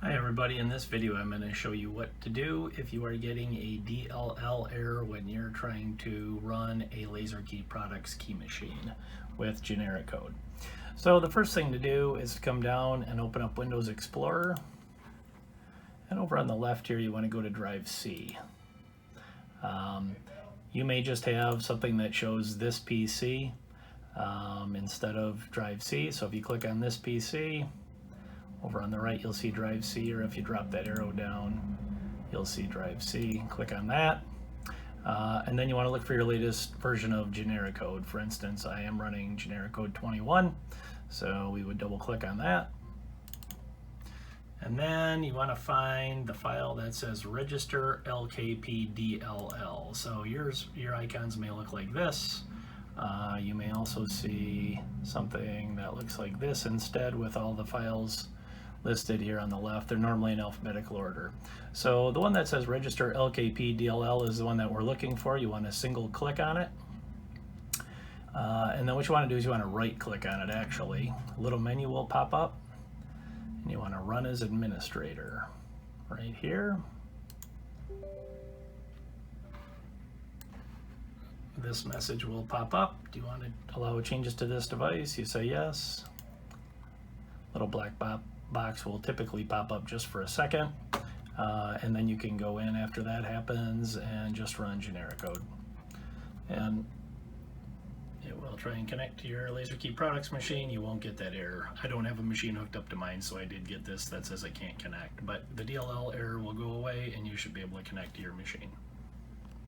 Hi everybody, in this video I'm going to show you what to do if you are getting a DLL error when you're trying to run a LaserKey Products key machine with generic code. So the first thing to do is to come down and open up Windows Explorer, and over on the left here you want to go to Drive C. You may just have something that shows this PC instead of Drive C, so if you click on this PC, over on the right you'll see Drive C, or if you drop that arrow down you'll see Drive C. Click on that, and then you want to look for your latest version of generic code. For instance, I am running generic code 21, so we would double click on that, and then you want to find the file that says register LKP DLL. So your icons may look like this. You may also see something that looks like this instead, with all the files listed here on the left. They're normally in alphabetical order. So the one that says register LKP DLL is the one that we're looking for. You want to single click on it. And then what you want to do is you want to right click on it actually. A little menu will pop up and you want to run as administrator right here. This message will pop up. Do you want to allow changes to this device? You say yes. Little black box will typically pop up just for a second, and then you can go in after that happens and just run generic code, and it will try and connect to your LaserKey Products machine. You won't get that error. I don't have a machine hooked up to mine, so I did get this that says I can't connect, but the DLL error will go away and you should be able to connect to your machine.